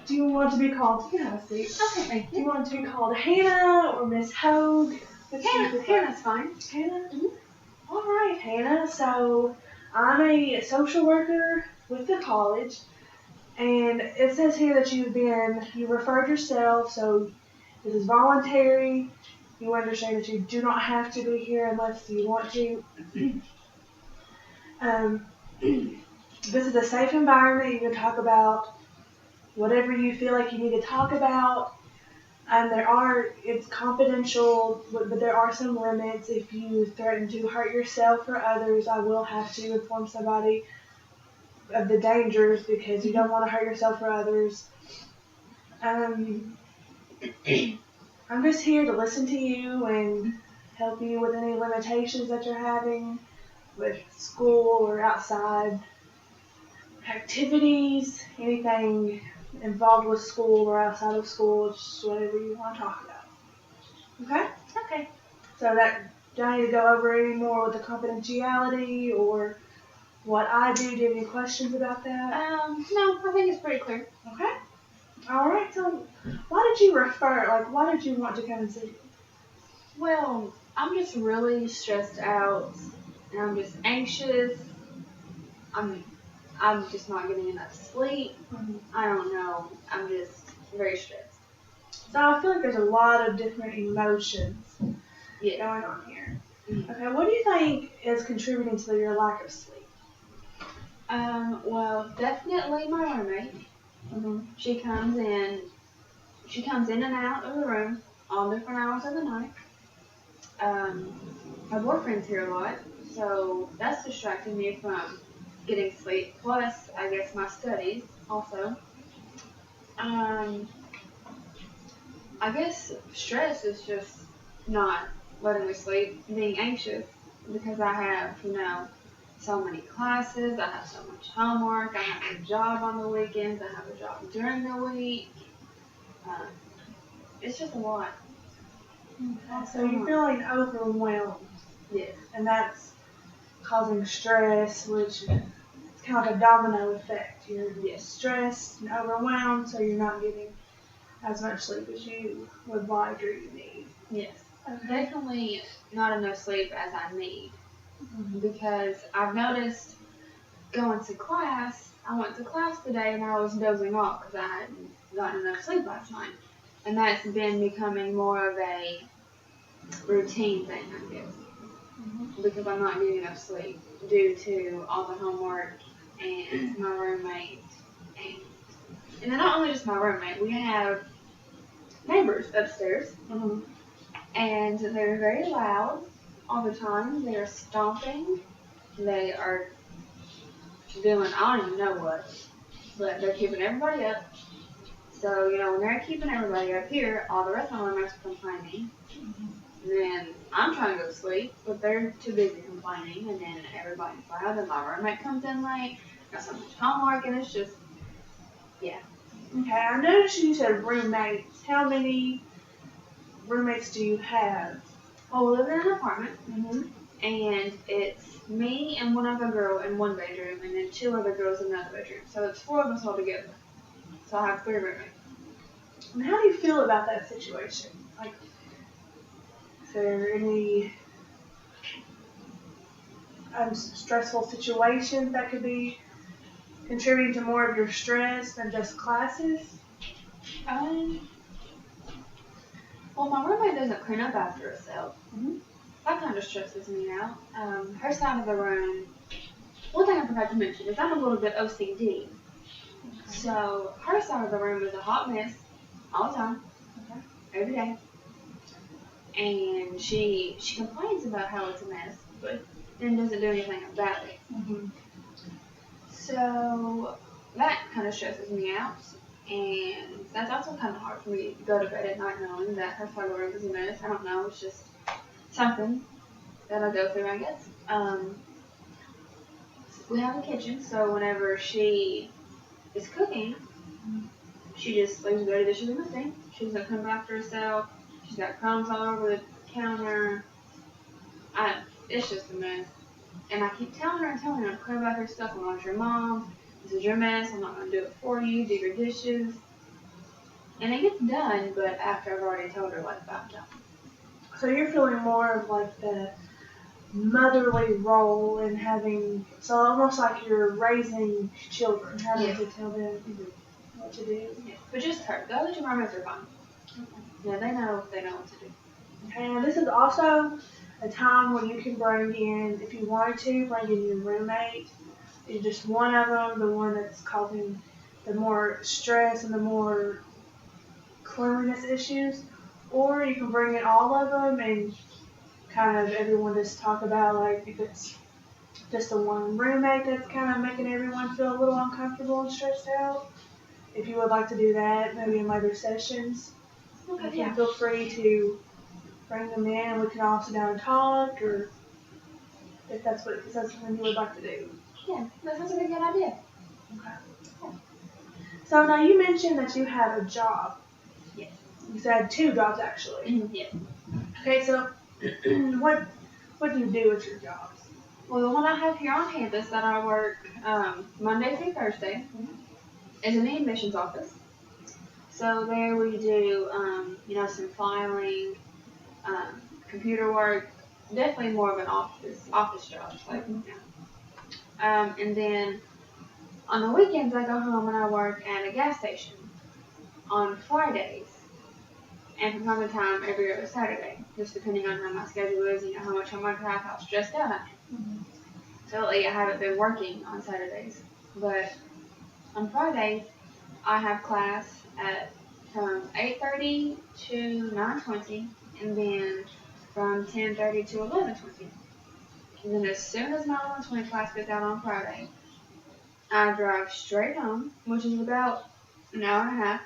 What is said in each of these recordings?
Do you want to be called? You can have a seat. Okay, thank Do you want to be called Hannah or Miss Hogue? Hannah's fine. Hannah? Mm-hmm. All right, Hannah. So I'm a social worker with the college, and it says here that you referred yourself, so this is voluntary. You understand that you do not have to be here unless you want to. um, this is a safe environment. You can talk about whatever you feel like you need to talk about. It's confidential, but there are some limits. If you threaten to hurt yourself or others, I will have to inform somebody of the dangers because you don't want to hurt yourself or others. Um, I'm just here to listen to you and help you with any limitations that you're having with school or outside activities, anything involved with school or outside of school, just whatever you want to talk about. Okay? Okay. So do I need to go over any more with the confidentiality or what I do? Do you have any questions about that? No, I think it's pretty clear. Okay. All right. So why did you why did you want to come and see me? Well, I'm just really stressed out, and I'm just anxious. I'm just not getting enough sleep. Mm-hmm. I don't know. I'm just very stressed. So I feel like there's a lot of different emotions Yeah. going on here. Mm-hmm. Okay. What do you think is contributing to your lack of sleep? Well, definitely my roommate. Mm-hmm. She comes in and out of the room all different hours of the night. My boyfriend's here a lot, so that's distracting me from getting sleep. Plus, I guess my studies also. I guess stress is just not letting me sleep, being anxious because I have, so many classes, I have so much homework, I have a job on the weekends, I have a job during the week. It's just a lot. Okay. So you're feeling overwhelmed. Yes. And that's causing stress, which is kind of like a domino effect. You're stressed and overwhelmed, so you're not getting as much sleep as you would like or you need. Yes. Okay. Definitely not enough sleep as I need. Mm-hmm. Because I've noticed going to class, I went to class today and I was dozing off because I hadn't gotten enough sleep last night. And that's been becoming more of a routine thing, I guess. Mm-hmm. Because I'm not getting enough sleep due to all the homework and my roommate. And then not only just my roommate, we have neighbors upstairs. Mm-hmm. And they're very loud all the time. They're stomping. They are doing I don't even know what. But they're keeping everybody up. So, when they're keeping everybody up here, all the rest of my roommates are complaining. Mm-hmm. And then I'm trying to go to sleep, but they're too busy complaining. And then everybody's loud, and my roommate comes in late, got so much homework, and it's just, yeah. Okay, I noticed you said roommates. How many roommates do you have? Well, we live in an apartment, Mm-hmm. and it's me and one other girl in one bedroom, and then two other girls in another bedroom. So it's four of us all together. So I have three roommates. And how do you feel about that situation? Like, is there any stressful situations that could be contributing to more of your stress than just classes? Well, my roommate doesn't clean up after herself. Mm-hmm. That kind of stresses me out. Her side of the room. One thing I forgot to mention is I'm a little bit OCD. So her side of the room is a hot mess all the time, every day. And she complains about how it's a mess, but then doesn't do anything about it. Mm-hmm. So that kind of stresses me out. And that's also kind of hard for me to go to bed at night knowing that her side of the room is a mess. I don't know, it's just something that I go through, I guess. We have a kitchen, so whenever she is cooking, she just leaves dirty dishes in the sink. She doesn't clean up after herself. She's got crumbs all over the counter. It's just a mess. And I keep telling her, clean up after her stuff. I'm not your mom. This is your mess. I'm not going to do it for you. Do your dishes. And it gets done, but after I've already told her like 5 times. So you're feeling more of like the motherly role and having, so almost like you're raising children, having Yes. to tell them what to do. Yeah. But just her. The other two roommates are fine. Yeah, they know what to do. And this is also a time when you can bring in, if you wanted to, bring in your roommate. It's just one of them, the one that's causing the more stress and the more cleanliness issues. Or you can bring in all of them and kind of everyone just talk about like if it's just the one roommate that's kind of making everyone feel a little uncomfortable and stressed out. If you would like to do that, maybe in later sessions, you Okay, can yeah. feel free to bring them in and we can all sit down and talk, or if that's something you would like to do. Yeah, that sounds like a good idea. Okay. So now you mentioned that you have a job. Yes. You said 2 jobs actually. Yes. Okay, so what do you do with your jobs? Well, the one I have here on campus that I work Monday through Thursday is in the admissions office. So there we do, some filing, computer work, definitely more of an office job. Like, and then on the weekends I go home and I work at a gas station on Fridays, and from time to time every other Saturday, just depending on how my schedule is, how much homework I have, how stressed out I am. So lately I haven't been working on Saturdays, but on Fridays I have class from 8:30 to 9:20, and then from 10:30 to 11:20. And then as soon as my 11:20 class gets out on Friday, I drive straight home, which is about an hour and a half,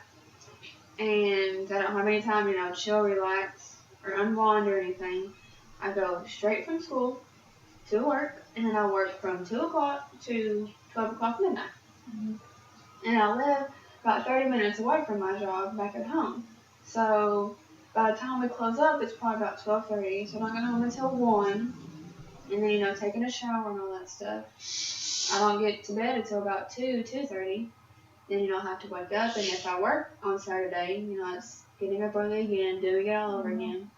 and I don't have any time, chill, relax, or unwind or anything. I go straight from school to work, and then I work from 2 o'clock to 12 o'clock midnight. And I live about 30 minutes away from my job back at home. So by the time we close up, it's probably about 12:30. So I don't get home until 1. And then, taking a shower and all that stuff. I don't get to bed until about 2:30. Then, I have to wake up. And if I work on Saturday, it's getting up early again, doing it all over again.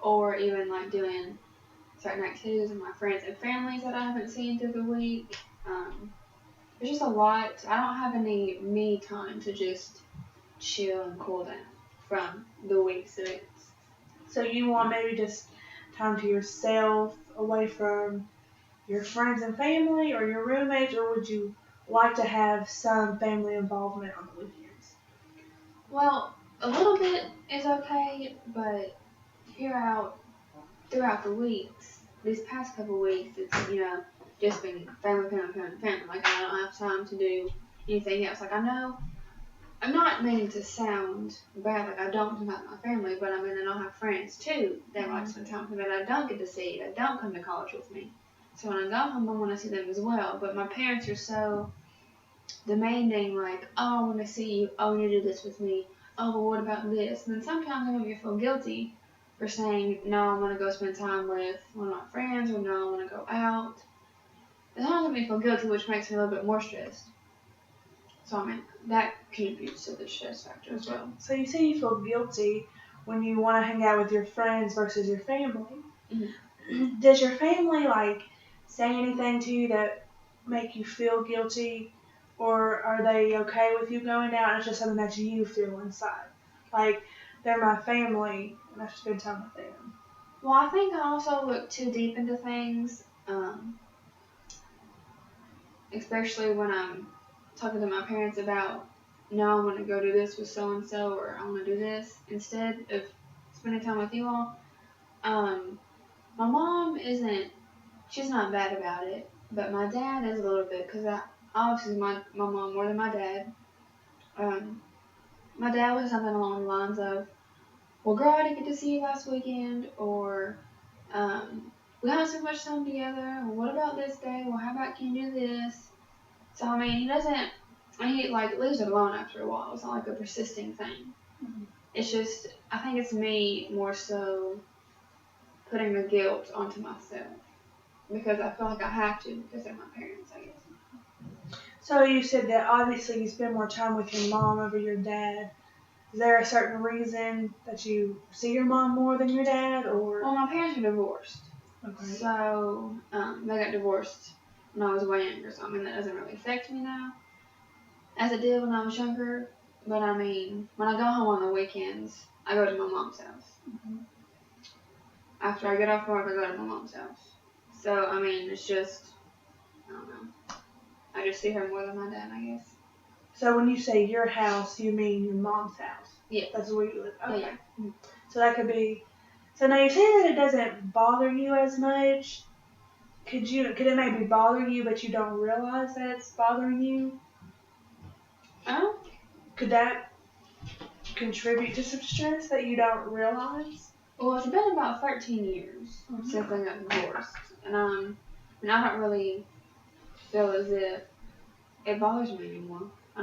Or even like doing certain activities with my friends and families that I haven't seen through the week. There's just a lot. I don't have any me time to just chill and cool down from the week. So you want maybe just time to yourself, away from your friends and family or your roommates, or would you like to have some family involvement on the weekends? Well, a little bit is okay, but throughout the weeks, these past couple weeks, it's just been family, family, family, family. Like I don't have time to do anything else. Like I know I'm not meaning to sound bad, like I don't have my family, but I don't have friends too that like spend time with me that I don't get to see, that don't come to college with me. So when I go home, I want to see them as well. But my parents are so demanding, like, oh, I want to see you, oh, you do this with me, oh, but what about this? And then sometimes I make me feel guilty for saying, no, I want to go spend time with one of my friends, or no, I want to go out. It sometimes makes me feel guilty, which makes me a little bit more stressed. So that contributes to the stress factor as well. So you say you feel guilty when you want to hang out with your friends versus your family. Mm-hmm. Does your family like say anything to you that make you feel guilty, or are they okay with you going out and it's just something that you feel inside? Like they're my family and I should spend time with them. Well, I think I also look too deep into things, especially when I'm talking to my parents about, no, I want to go do this with so and so, or I want to do this instead of spending time with you all. My mom she's not bad about it, but my dad is a little bit, because obviously my mom more than my dad. My dad was something along the lines of, well, girl, I didn't get to see you last weekend, or we haven't spent much time together, or what about this day, well, how about can you do this? So, he like leaves it alone after a while. It's not like a persisting thing. Mm-hmm. It's just, I think it's me more so putting the guilt onto myself, because I feel like I have to, because they're my parents, I guess. So you said that obviously you spend more time with your mom over your dad. Is there a certain reason that you see your mom more than your dad, or? Well, my parents are divorced. Okay. So, they got divorced when I was way younger, so I mean, that doesn't really affect me now, as it did when I was younger. But I mean, when I go home on the weekends, I go to my mom's house. Mhm. After I get off work, I go to my mom's house. So, I mean, it's just, I don't know. I just see her more than my dad, I guess. So when you say your house, you mean your mom's house? Yeah. That's where you live? Okay. Yeah, yeah. So that could be, so now you say that it doesn't bother you as much. Could it maybe bother you, but you don't realize that it's bothering you? Could that contribute to some stress that you don't realize? Well, it's been about 13 years since I got divorced. And I don't really feel as if it bothers me anymore. I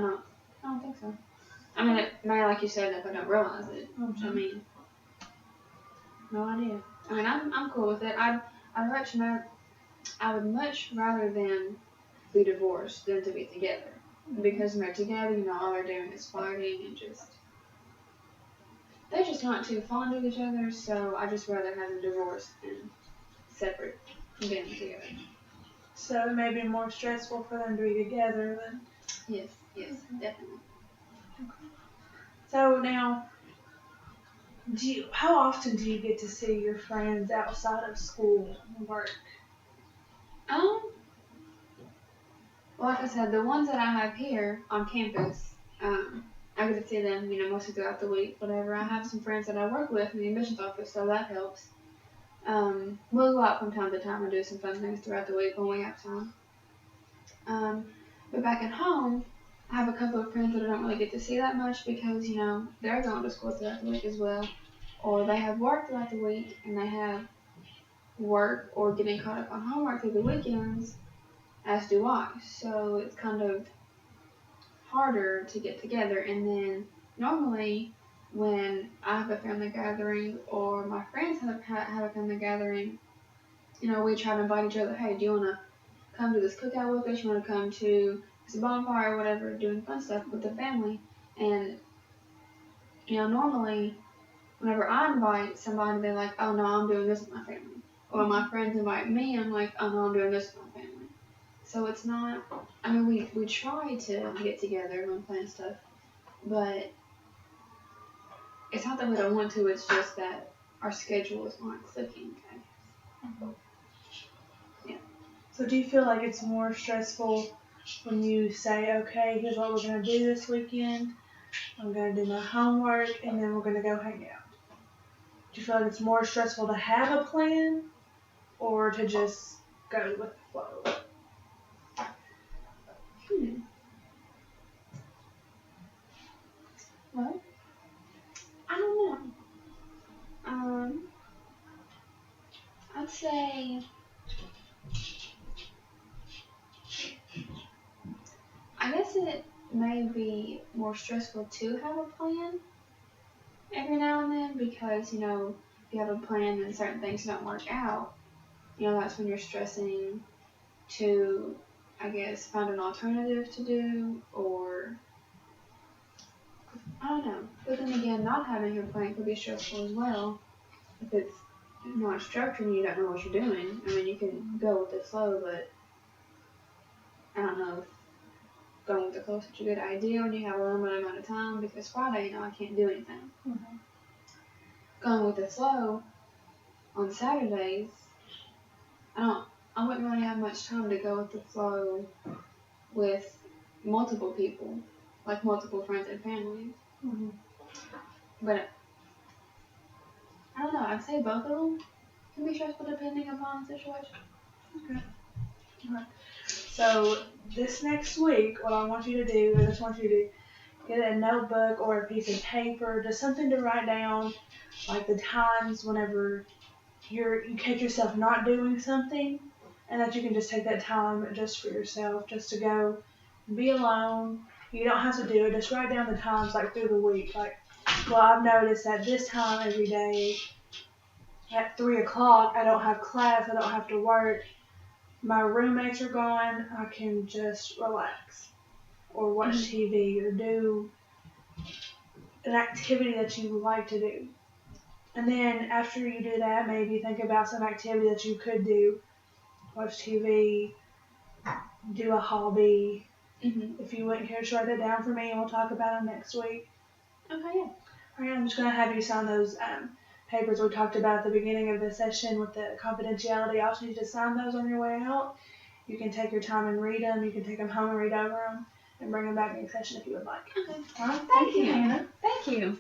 don't think so. I mean, it may, like you said, if I don't realize it. Which, I mean, no idea. I mean, I'm cool with it. I would much rather them be divorced than to be together. Because when they're together, all they're doing is fighting and they're just not too fond of each other. So I just rather have them divorced and separate from being together. So it may be more stressful for them to be together than. Yes, definitely. Okay. So now, how often do you get to see your friends outside of school and work? Like I said, the ones that I have here on campus, I get to see them, mostly throughout the week, whatever. I have some friends that I work with in the admissions office, so that helps. We'll go out from time to time and do some fun things throughout the week when we have time. But back at home, I have a couple of friends that I don't really get to see that much because, they're going to school throughout the week as well. Or they have work throughout the week and they have work or getting caught up on homework through the weekends, as do I. So it's kind of harder to get together. And then normally when I have a family gathering or my friends have a family gathering, we try to invite each other. Hey, do you want to come to this cookout with us? You want to come to this bonfire or whatever, doing fun stuff with the family? And, normally whenever I invite somebody, they're like, oh no, I'm doing this with my family. Or my friends invite me, I'm like, oh no, I'm doing this with my family. So it's not, I mean, we try to get together and plan stuff, but it's not that we don't want to, it's just that our schedules aren't clicking, I guess. Mm-hmm. Yeah. So do you feel like it's more stressful when you say, okay, here's what we're going to do this weekend. I'm going to do my homework, and then we're going to go hang out. Do you feel like it's more stressful to have a plan or to just go with the flow? Well, I don't know. I'd say I guess it may be more stressful to have a plan every now and then because, if you have a plan and certain things don't work out, that's when you're stressing to, I guess, find an alternative to do or, I don't know. But then again, not having a plan could be stressful as well. If it's not structured and you don't know what you're doing, I mean, you can go with the flow, but I don't know if going with the flow is such a good idea when you have a limited amount of time because Friday, I can't do anything. Mm-hmm. Going with the flow on Saturdays, I wouldn't really have much time to go with the flow with multiple people, like multiple friends and family. Mm-hmm. But I don't know. I'd say both of them can be stressful depending upon the situation. Okay. Alright. So this next week, what I want you to do is I just want you to get a notebook or a piece of paper, just something to write down, like the times whenever you catch yourself not doing something, and that you can just take that time just for yourself, just to go be alone. You don't have to do it. Just write down the times like through the week. Like, well, I've noticed at this time every day at 3 o'clock, I don't have class, I don't have to work. My roommates are gone. I can just relax or watch TV or do an activity that you would like to do. And then after you do that, maybe think about some activity that you could do. Watch TV, do a hobby. Mhm. If you wouldn't care to write that down for me, and we'll talk about them next week. Okay, yeah. Alright, I'm just going to have you sign those papers we talked about at the beginning of the session with the confidentiality. I also need you to sign those on your way out. You can take your time and read them. You can take them home and read over them and bring them back next session if you would like. Okay. Alright, Thank you. Hannah. Thank you.